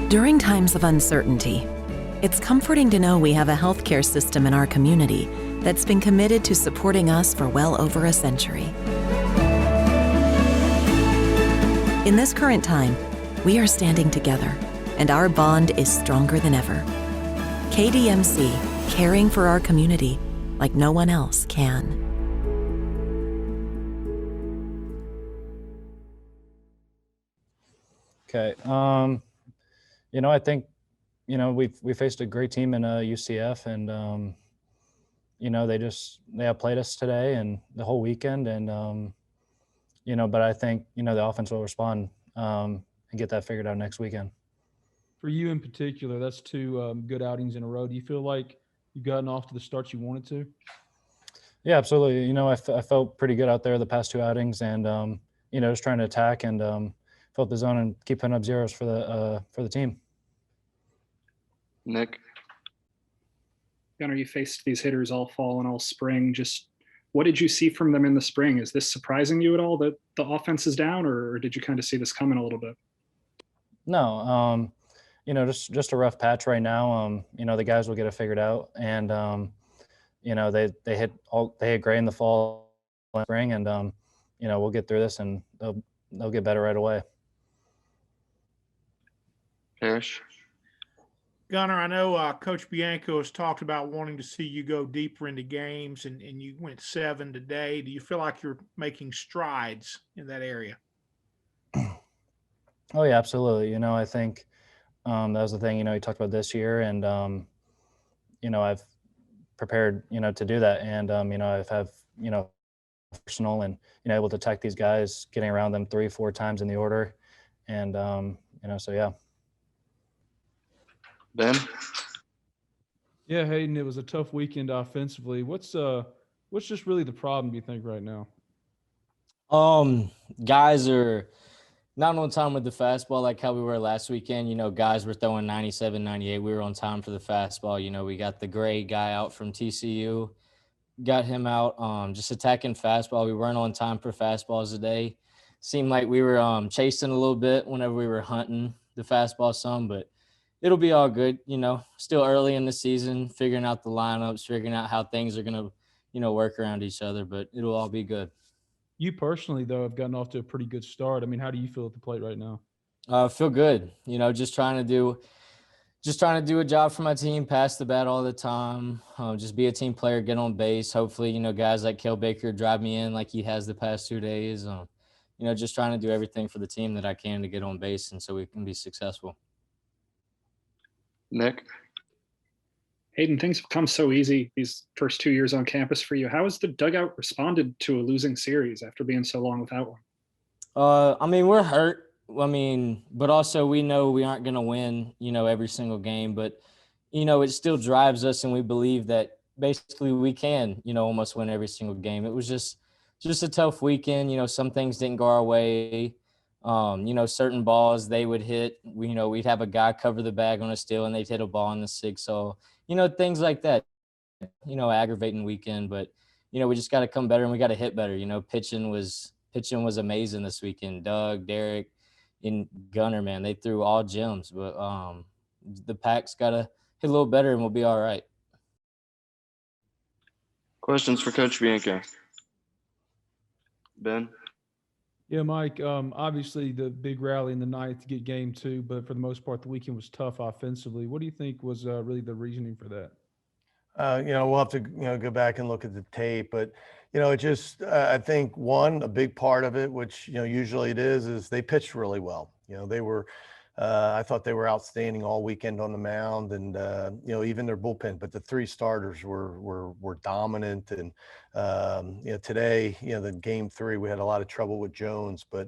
During times of uncertainty, it's comforting to know we have a healthcare system in our community that's been committed to supporting us for well over a century. In this current time, we are standing together, and our bond is stronger than ever. KDMC, caring for our community like no one else can. Okay. I think, we faced a great team in UCF, and they outplayed us today and the whole weekend, and but I think the offense will respond and get that figured out next weekend. For you in particular, that's two good outings in a row. Do you feel like you've gotten off to the start you wanted to? Yeah, absolutely. I felt pretty good out there the past two outings, and just trying to attack and fill up the zone and keep putting up zeros for the team. Nick? Gunnar, you faced these hitters all fall and all spring. Just what did you see from them in the spring? Is this surprising you at all that the offense is down, or did you kind of see this coming a little bit? No, just a rough patch right now. The guys will get it figured out, and they hit great in the fall, spring, and we'll get through this, and they'll get better right away. Parrish? Gunnar, I know Coach Bianco has talked about wanting to see you go deeper into games, and you went 7 today. Do you feel like you're making strides in that area? Oh, yeah, absolutely. I think that was the thing, he talked about this year, and, I've prepared, to do that. And, I've have, personal and, able to attack these guys, getting around them 3-4 times in the order. And, so yeah. Ben? Yeah, Hayden, it was a tough weekend offensively. What's just really the problem, do you think, right now? Guys are not on time with the fastball like how we were last weekend. Guys were throwing 97, 98. We were on time for the fastball. We got the gray guy out from TCU, got him out, just attacking fastball. We weren't on time for fastballs today. Seemed like we were chasing a little bit whenever we were hunting the fastball some, but it'll be all good. Still early in the season, figuring out the lineups, figuring out how things are going to, work around each other, but it'll all be good. You personally, though, have gotten off to a pretty good start. I mean, how do you feel at the plate right now? Feel good. Just trying to do a job for my team, pass the bat all the time, just be a team player, get on base. Hopefully, guys like Kel Baker drive me in like he has the past 2 days. Just trying to do everything for the team that I can to get on base, and so we can be successful. Nick? Hayden, things have come so easy these first 2 years on campus for you. How has the dugout responded to a losing series after being so long without one? We're hurt. But also we know we aren't going to win, every single game. But, it still drives us, and we believe that basically we can, almost win every single game. It was just a tough weekend. Some things didn't go our way. Certain balls they would hit, we'd have a guy cover the bag on a steal and they'd hit a ball in the 6-0, things like that, aggravating weekend. But, we just got to come better and we got to hit better. Pitching was amazing this weekend. Doug, Derek, and Gunnar, man, they threw all gems, but the Pack's got to hit a little better and we'll be all right. Questions for Coach Bianco? Ben? Yeah, Mike, obviously the big rally in the ninth to get game 2, but for the most part, the weekend was tough offensively. What do you think was really the reasoning for that? We'll have to, go back and look at the tape, but, it just, I think a big part of it, which, usually it is they pitched really well. They were, I thought they were outstanding all weekend on the mound, and, even their bullpen, but the 3 starters were dominant. And, today, the game 3, we had a lot of trouble with Jones, but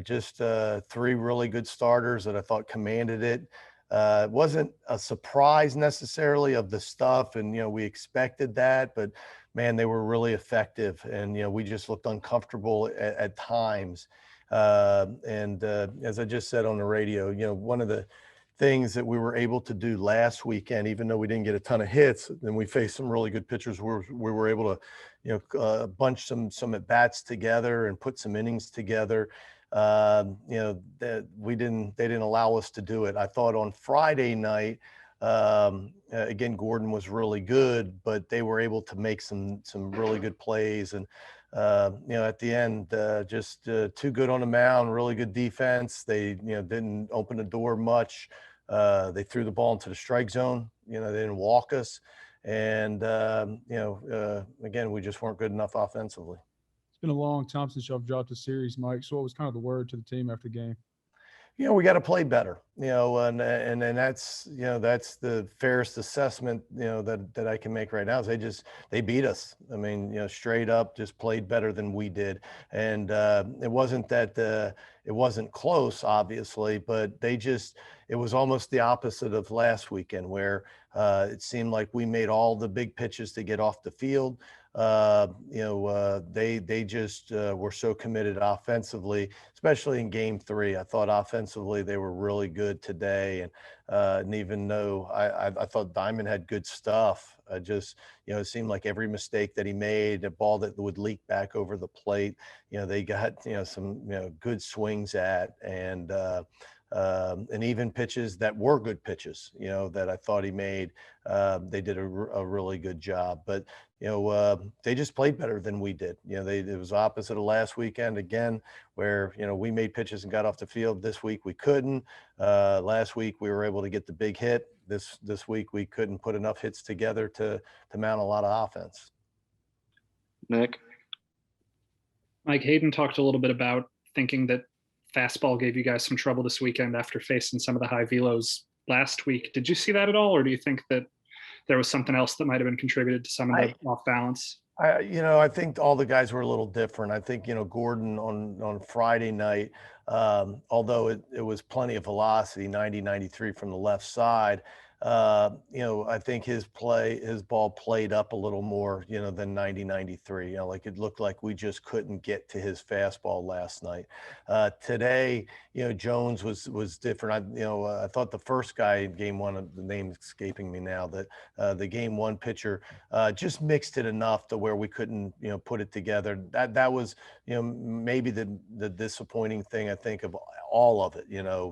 just 3 really good starters that I thought commanded it. It wasn't a surprise necessarily of the stuff, and we expected that, but man, they were really effective, and we just looked uncomfortable at times. As I just said on the radio, one of the things that we were able to do last weekend, even though we didn't get a ton of hits, and we faced some really good pitchers, we were able to bunch some at bats together and put some innings together. that they didn't allow us to do it. I thought on Friday night, again, Gordon was really good, but they were able to make some really good plays. And, at the end, just too good on the mound, really good defense. They, didn't open the door much. They threw the ball into the strike zone. They didn't walk us. And, again, we just weren't good enough offensively. It's been a long time since y'all dropped a series, Mike. So what was kind of the word to the team after the game? We got to play better, and that's, that's the fairest assessment, that I can make right now is they beat us. I mean, straight up just played better than we did. And it wasn't that it wasn't close, obviously, but it was almost the opposite of last weekend where it seemed like we made all the big pitches to get off the field. They just were so committed offensively, especially in game 3. I thought offensively they were really good today. And even though I thought Diamond had good stuff, it seemed like every mistake that he made, a ball that would leak back over the plate, they got, some, good swings at. And even pitches that were good pitches, that I thought he made, they did a really good job. But, they just played better than we did. It was opposite of last weekend again, where, we made pitches and got off the field. This week we couldn't. Last week we were able to get the big hit. This week we couldn't put enough hits together to mount a lot of offense. Nick? Mike, Hayden talked a little bit about thinking that fastball gave you guys some trouble this weekend after facing some of the high velos last week. Did you see that at all, or do you think that there was something else that might have been contributed to some of the off balance? I think all the guys were a little different. I think, Gordon on Friday night, although it was plenty of velocity, 90, 93 from the left side, I think his ball played up a little more, than 90, 93. Like it looked like we just couldn't get to his fastball last night. Today, Jones was different. I thought the first guy in game 1, the name escaping me now, that the game 1 pitcher just mixed it enough to where we couldn't, put it together. That was, maybe the disappointing thing, I think, of all of it,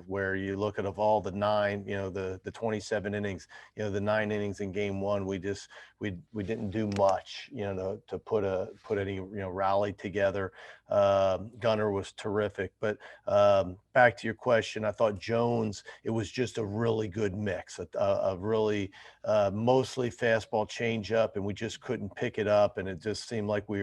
where you look at of all the 9, the 27 innings, the 9 innings in game 1, we didn't do much, to put any, rally together. Gunnar was terrific, but back to your question, I thought Jones, it was just a really good mix, a really mostly fastball changeup, and we just couldn't pick it up, and it just seemed like we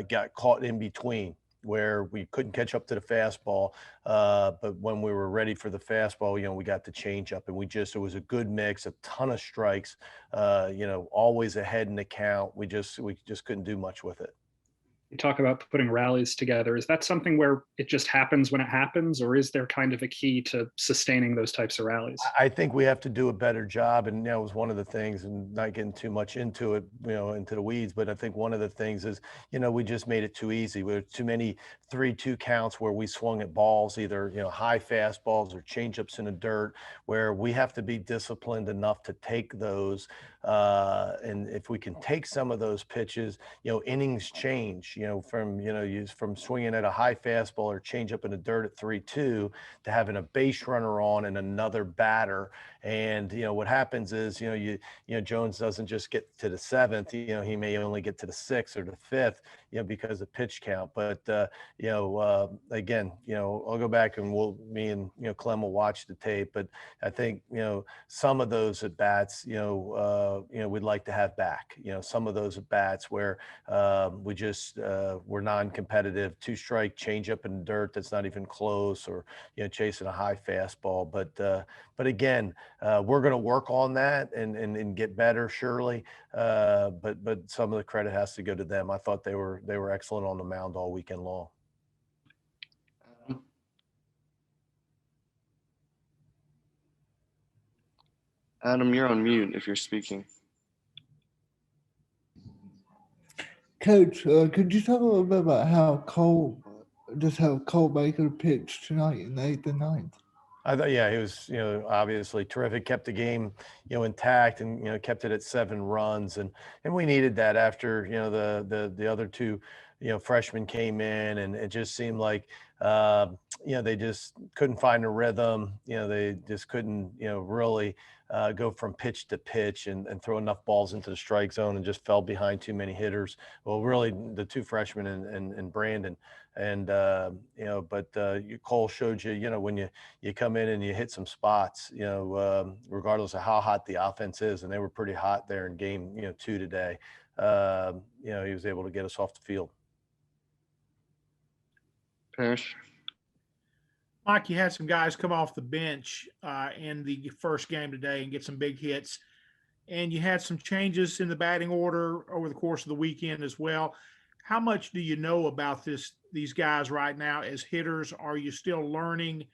got caught in between, where we couldn't catch up to the fastball. But when we were ready for the fastball, we got the changeup, and it was a good mix, a ton of strikes, always ahead in the count. We just couldn't do much with it. You talk about putting rallies together. Is that something where it just happens when it happens, or is there kind of a key to sustaining those types of rallies? I think we have to do a better job, and it was one of the things, and not getting too much into it, into the weeds, but I think one of the things is, we just made it too easy. There were too many 3-2 counts where we swung at balls, either, high fastballs or changeups in the dirt, where we have to be disciplined enough to take those. And if we can take some of those pitches, innings change, from swinging at a high fastball or changeup in the dirt at 3-2 to having a base runner on and another batter. And, what happens is, Jones doesn't just get to the 7th, he may only get to the 6th or the 5th, because of pitch count. But, again, I'll go back and me and, Clem will watch the tape, but I think, some of those at bats, we'd like to have back, some of those at bats where we just, we're non-competitive, 2-strike changeup in the dirt that's not even close, or, chasing a high fastball. But again, we're going to work on that and get better, surely. But some of the credit has to go to them. I thought they were excellent on the mound all weekend long. Adam, you're on mute if you're speaking. Coach, could you talk a little bit about how Cole Baker pitched tonight in the 8th and 9th? I thought, yeah, he was, obviously terrific, kept the game, intact, and, kept it at 7 runs. And we needed that after, the other 2, freshmen came in, and it just seemed like, they just couldn't find a rhythm. They just couldn't, really go from pitch to pitch and throw enough balls into the strike zone, and just fell behind too many hitters. Well, really, the two freshmen and Brandon. And, Cole showed you, when you come in and you hit some spots, regardless of how hot the offense is, and they were pretty hot there in game, 2 today. He was able to get us off the field. Parrish. Mike, you had some guys come off the bench in the first game today and get some big hits, and you had some changes in the batting order over the course of the weekend as well. How much do you know about these guys right now as hitters? Are you still learning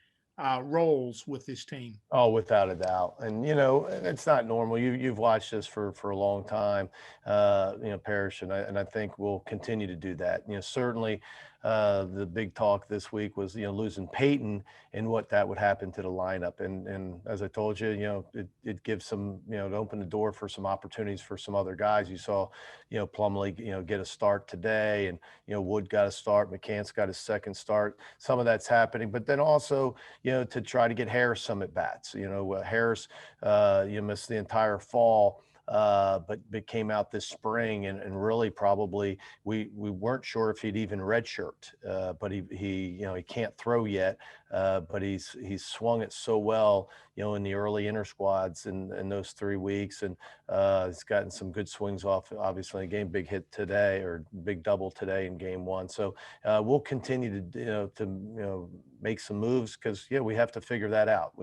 roles with this team? Oh, without a doubt. And, it's not normal. You've watched this for a long time, Parrish, and I think we'll continue to do that. Certainly the big talk this week was, losing Peyton and what that would happen to the lineup. And as I told you, it gives some, it opened the door for some opportunities for some other guys. You saw, Plumlee, get a start today, and, Wood got a start. McCants got his second start. Some of that's happening, but then also, to try to get Harris some at bats. Harris, missed the entire fall, but came out this spring, and really probably we weren't sure if he'd even redshirt, but he can't throw yet, but he's swung it so well, in the early inter squads in those 3 weeks, and he's gotten some good swings off, obviously, in the game, big hit today, or big double today in game 1. So we'll continue to make some moves, because we have to figure that out.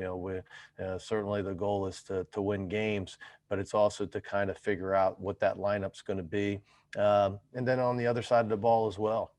Certainly the goal is to win games, but it's also to kind of figure out what that lineup's going to be. And then on the other side of the ball as well,